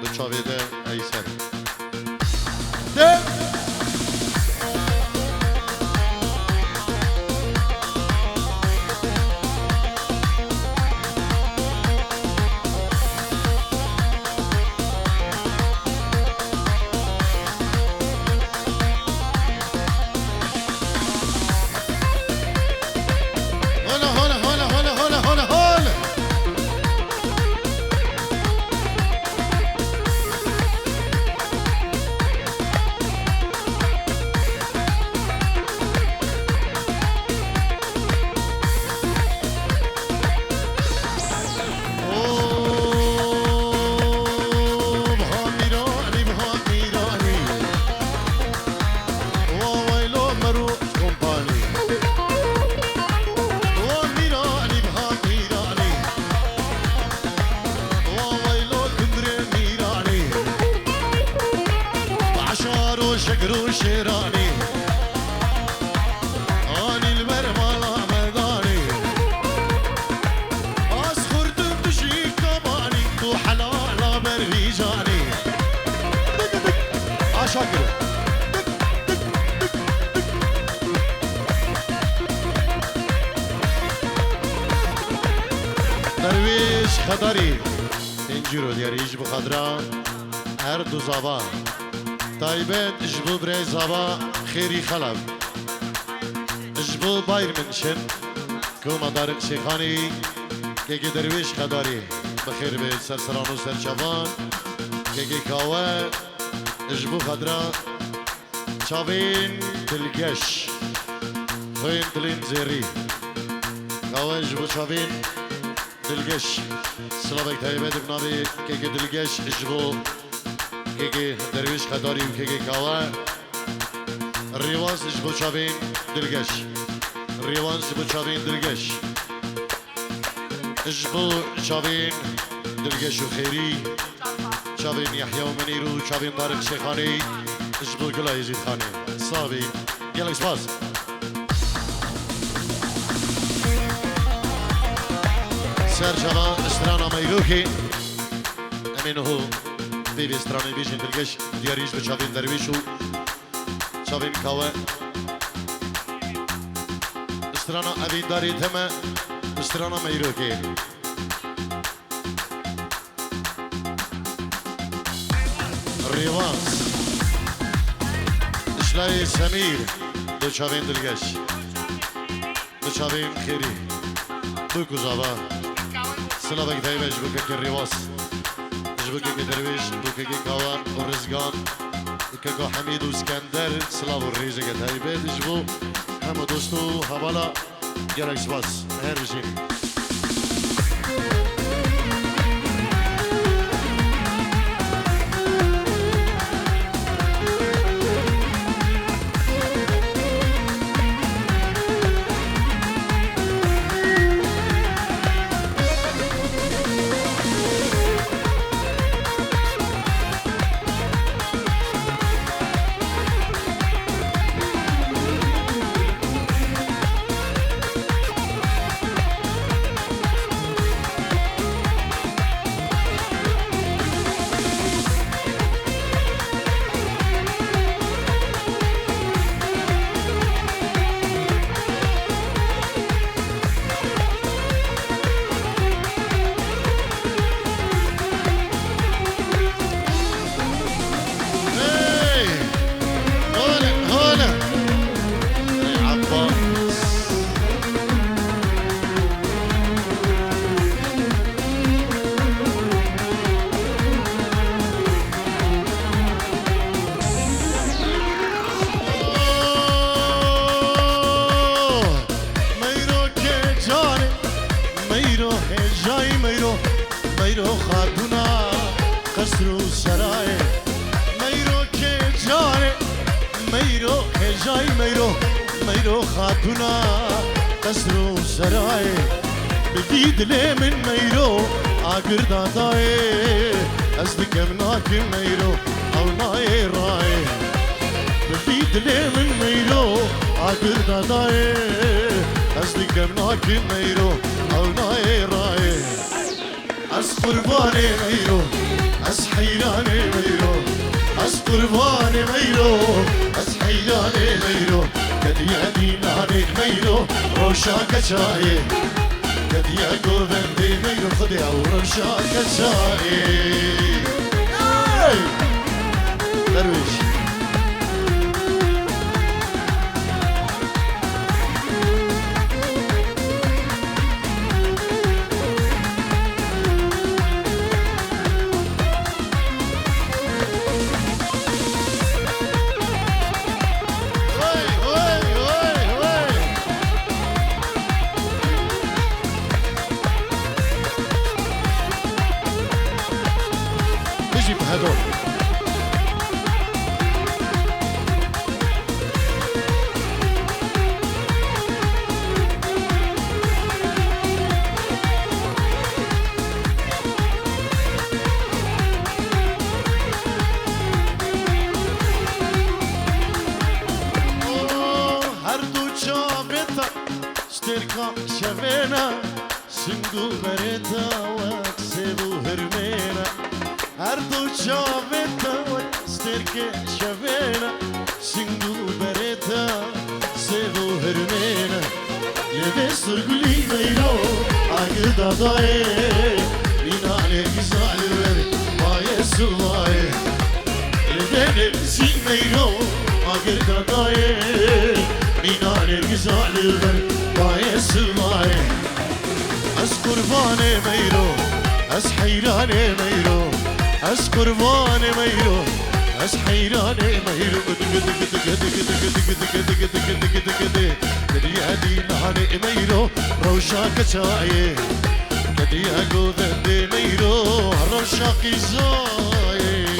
بچاویده ایسر ده شكرو شيراني اني المرمى مداني اصخر تمشي كماني تو حلال بريجاني شاكر درويش خضري انجرو دياريش بخضرا هر دو زبان تایبت اجبو برای زبا خیری خلب اجبو بایر منشن کلمه دارق شیخانی که درویش خداری بخیر به سرسران و سرچوان که کاوه اجبو خدرا چاوین دلگش خوین دلین زیری کاوه اجبو چاوین دلگش سلامک تایبت بنابی که دلگش اجبو که درویش خداری و که کاوه ریواز اجبو چاوین دلگش ریواز اجبو چاوین دلگش اجبو چاوین دلگش و خیری چاوین یحیی و منیرو چاوین طارق شیخانی اجبو گلای یزید خانی صابی گلک سپاس سرچوان استرانا میلوکی امینو دیوی استرانی بیشین دلگش دیاریش به چاوین درویشو چاوین کاوه استرانا اوید داری تمه استرانا میروکی ریواز اشلای سمیر دو چاوین دلگش دو چاوین خیری دو کزابا سلابک دیوش بکه که ریواز بوكي درويش بوكي كاوان ورزقان بوكي حميد واسكندر سلاو الريزة قد هاي بيت جبو هم دوستو حوالا جالكس باس هرجي میرو خاتونا قصر و سرای میرو که جاره میرو هجای میرو خاتونا قصر و سرای بدید لی من میرو آگر دادای از دکم ناکم میرو او نای رای بدید لی من میرو آگر دادای از دکم ناکم میرو او نای رای از قربان میرو از حیر قربان ميرو از حيران ميرو قد يدي نهارك ميرو روشاك شاي قد يا قوبن دي ميرو خدي روشاك شاي درويش شفينا سندو بريتا وكسبو هرمينا هردو شافيتا وستركي شفينا سندو بريتا سيبو هرمينا لبس رجلي ميلو عقد ضاي لينا عليك زعل ما يسواي لبس ميلو عقد ضاي لينا عليك زعل بايسماي أس قرباني ميرو أس حيراني ميرو أس قرباني ميرو أس حيراني ميرو قد يهدي نهاري ميرو روشاك شاي قد يهقو ذنبي ميرو روشاكي زاي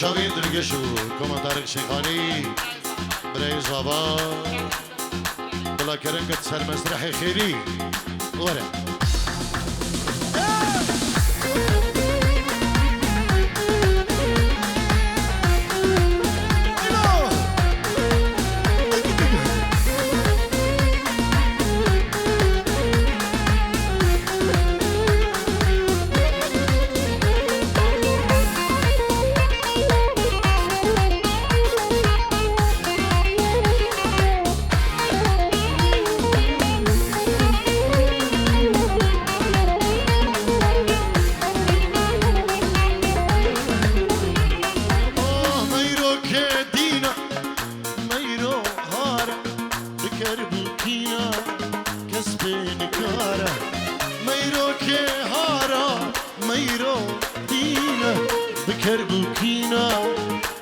شاوین درگشو کماندار شیخانی برای زبا بلا کرنگت سر مسرح خیری وره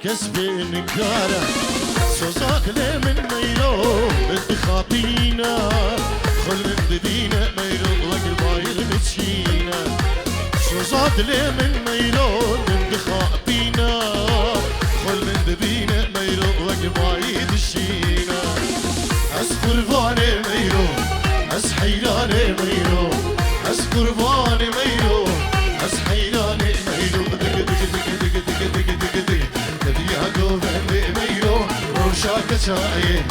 كسبين كارا سوزاك لي من ميلو انت خاطينا خل من دبينا ميلو وقل بايل متشينا سوزاك لي من ميلو انت خاطينا خل من دبينا ميلو وقل بايل متشينا أس قرباني ميلو أس حيراني ميلو أس قرباني ميلو أس حيراني ميلو روشاك شاي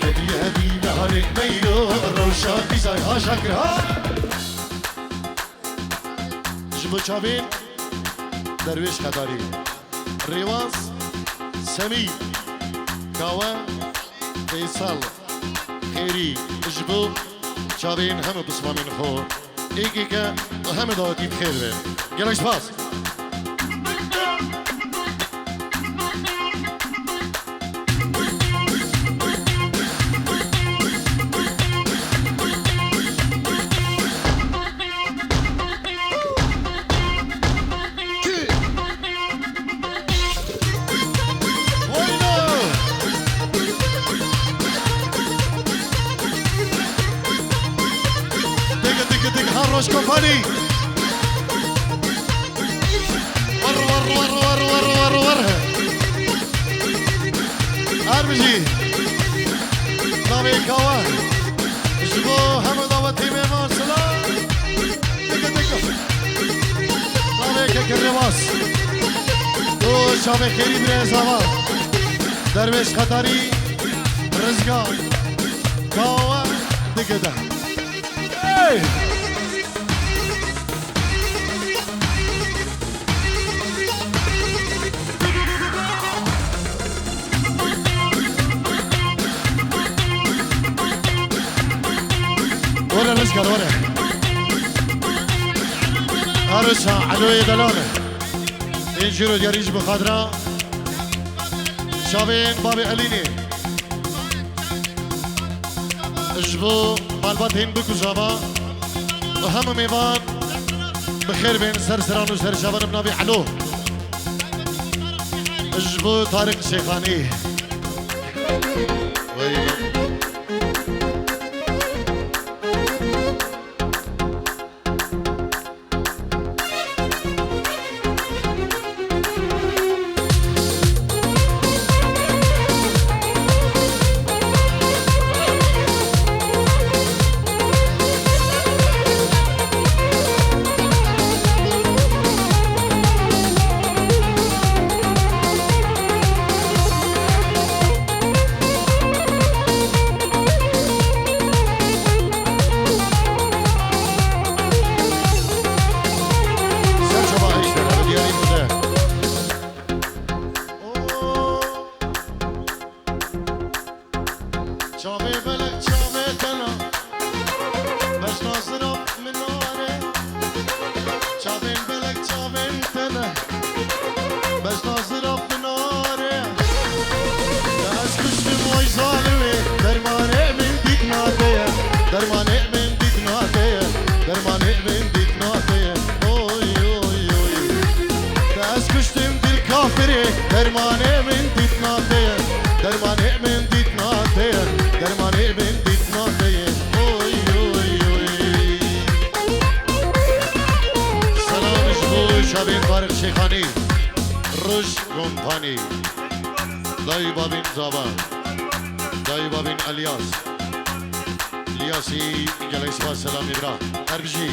قد يهدي نهارك ميلو روشاك زاي ها شاكر ها جبو چاوين درويش خداري ريواز سمي كاوا فيصل خيري جبو چاوين هم بسمامين خو ايكيكا هم داوتي بخير بين گلش باس روش كومباني ور ور ور ور ور ور ورها ارمجي نامي كوا جبو هم دعوتي ميمان سلام دقة دقة نامي كالرواس او شام خيري بريزاوا درويش خطاري رزقان كوا دقة ده هاي ولا نسكر ولا أرسها علوية دلانة إنجيرو دياريج بخادرة شابين بابي أليني اجبو مالبات هين بكو جابا وهم ميبان بخير بين سرسران وسر شابان بنابي علو اجبو طارق الشيخاني داي بابين زابان داي بابين الياس الياسي جلس سلام إبرا أربجي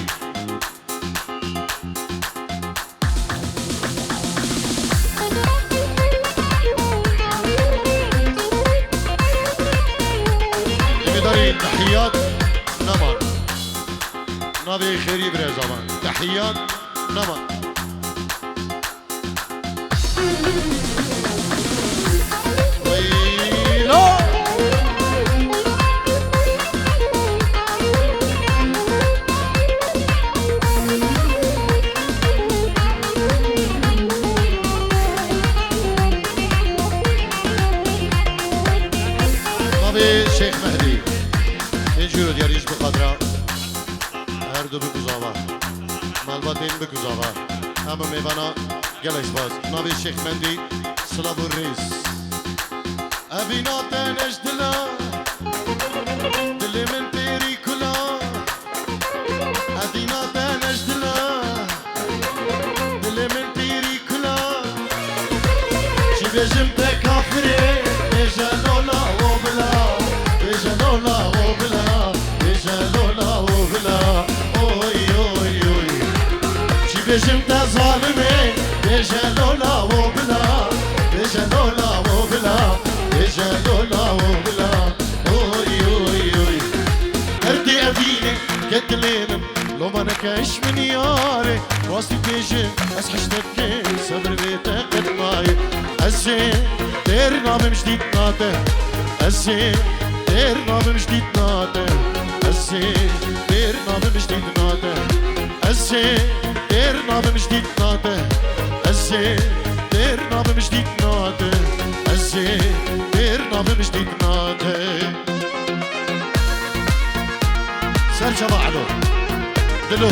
إمداري تحيات نمان نبي خيري برا زمان تحيات نمان شيخ مهدي انجورو دياريش بقدرة هردو بكوزاوا مالباتين بكوزاوا اما ميوانا جلس باز نبي شيخ مهدي سلابو الرئيس ابينا تنش دلا دلي من بيري كلا ابينا تنش دلا دلي من بيري كلا شي بيجم بكافري بيجانولا وبلا بيجانولا وبلا بيجانولا وبلا اوي اوي اوي شي بيجم تا ظالمي بيجانولا وبلا بيجانولا وبلا بيجانولا وبلا اوي اوي اوي اردي ابيني قتلين لو ما نكاش من ياري واسي بيجي اسحشتك صبر بيتك قدماي الزين دير نام جديد ناته الزين دير نام جديد ناته الزين دير نام جديد ناته الزين دير نام جديد ناته الزين دير نام جديد ناته الزين دير نام جديد ناته سرجة بعده دلو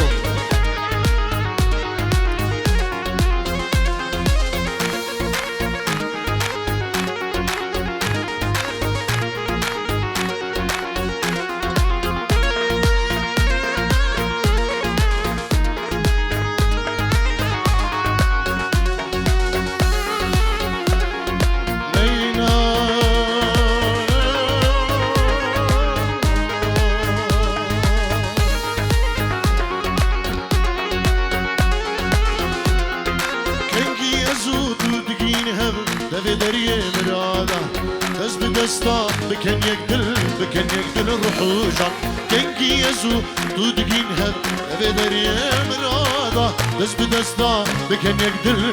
بكن يقدر الرحوجان كنكي يزو تودقين هب بدري مرادا دس بدستا بكن يقدر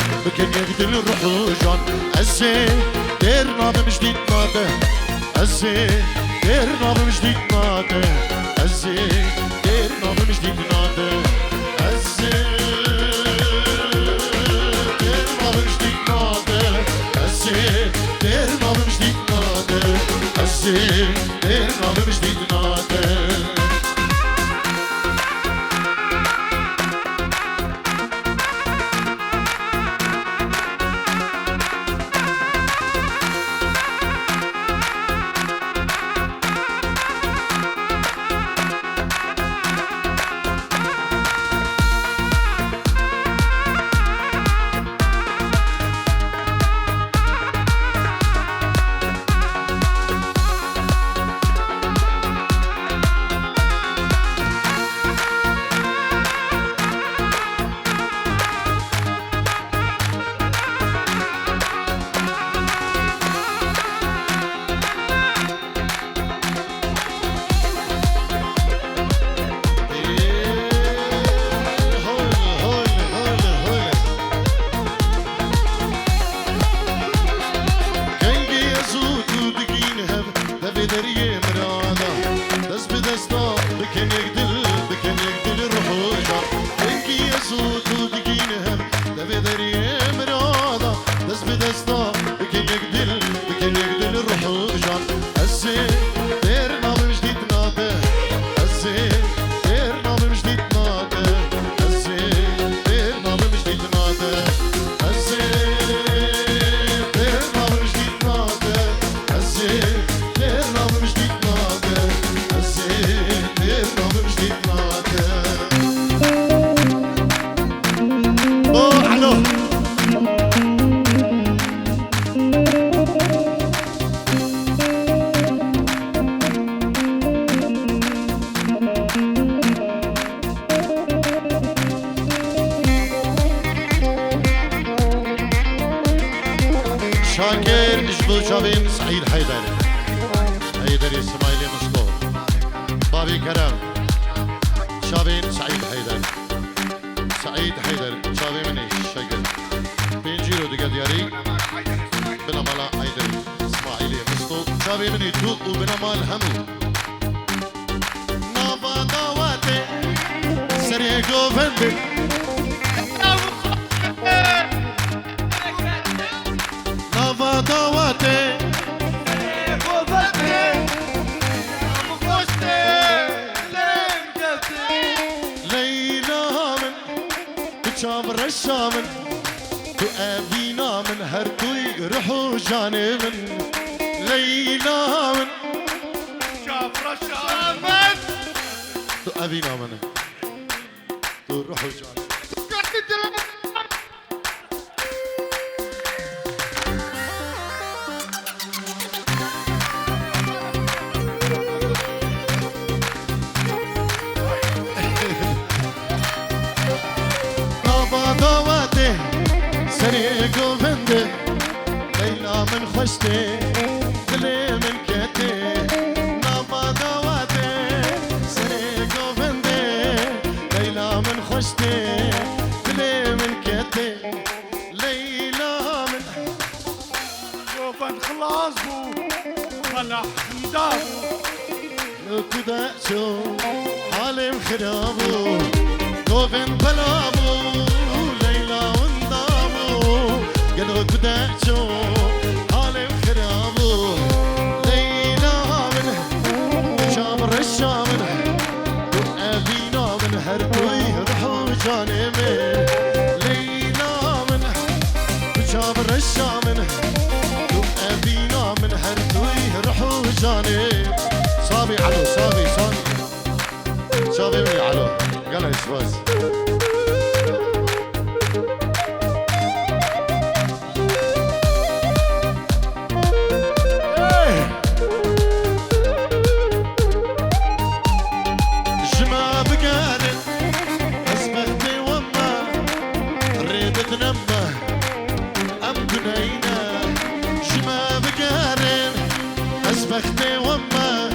الرحوجان أزي ديرنا بمجديد ماده أزي ديرنا بمجديد ماده أزي ديرنا بمجديد ماده أزي ديرنا بمجديد ماده أزي ديرنا بمجديد ماده أزي ديرنا بمجديد ماده شاكر اجبو شابين سعيد حيدر اسماعيلي مصطفى بابي كرم شابين سعيد حيدر شابي مني شكل بينجيرو دقا دياري بنمالا حيدر اسماعيلي مصطفى شابي مني توق وبنمال همو نافا داواتي سريقو فندق دواتي ليلى من بشامر الشامن تؤابينا من هرتوي رحو جانبن ليلى من بشامر الشامن تؤابينا من تروحو جانبن سريقو بنده ليلى من خشتي دلي من كتي نابا دواتي سريقو بنده ليلى من خشتي دلي من كتي ليلى من شوفن خلاصو طلع حمدابو لو كدا شو حالي مخرابو شوفن بلابو قلب بدأتو حالي وخرابو ليلى من شامر الشامن وأبينا من هربوي رحو جانبي ليلى من شامر الشامن وأبينا من هربوي رحو جانبي صابي علو صابي من علو قال اسواس أسبختي وما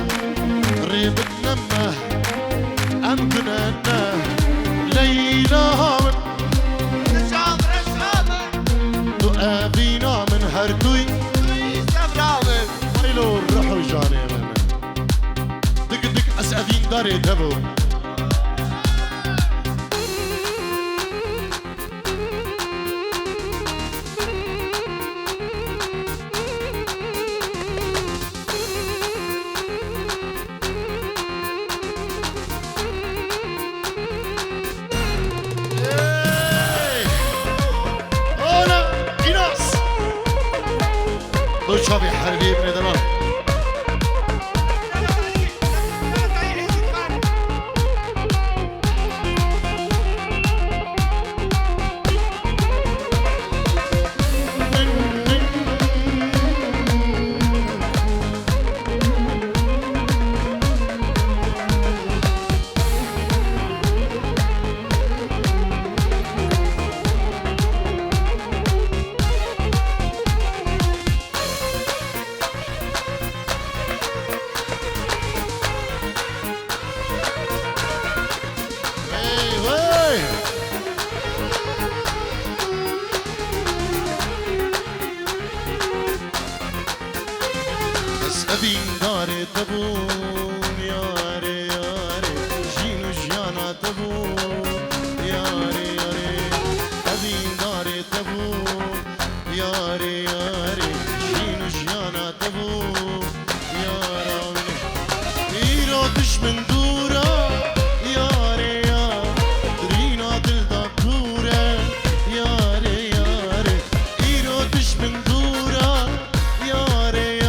داری تبو شابي حربي ابن دلال أبين داري تبو ياري ياري جينو جيانا تبو ياري ياري أبين داري تبو ياري ياري جينو جيانا تبو ياري إيرو دشمن دورا ياري ياري درينا دل دكورة ياري ياري إيرو دشمن دورا ياري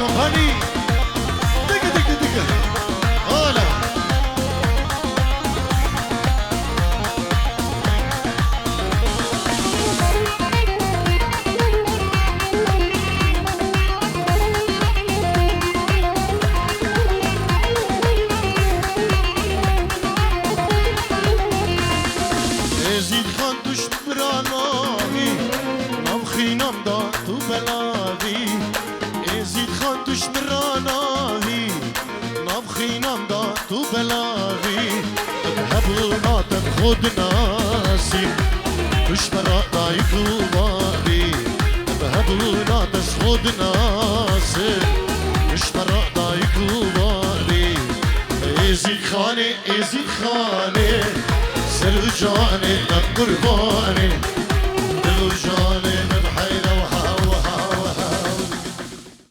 compagnie. Digga, digga, digga. Hola. خود ناسی کش برا دایک و بابی بهبونا دست خود ناسی کش برا دایک و بابی ایزی خانه سر جانه قربانه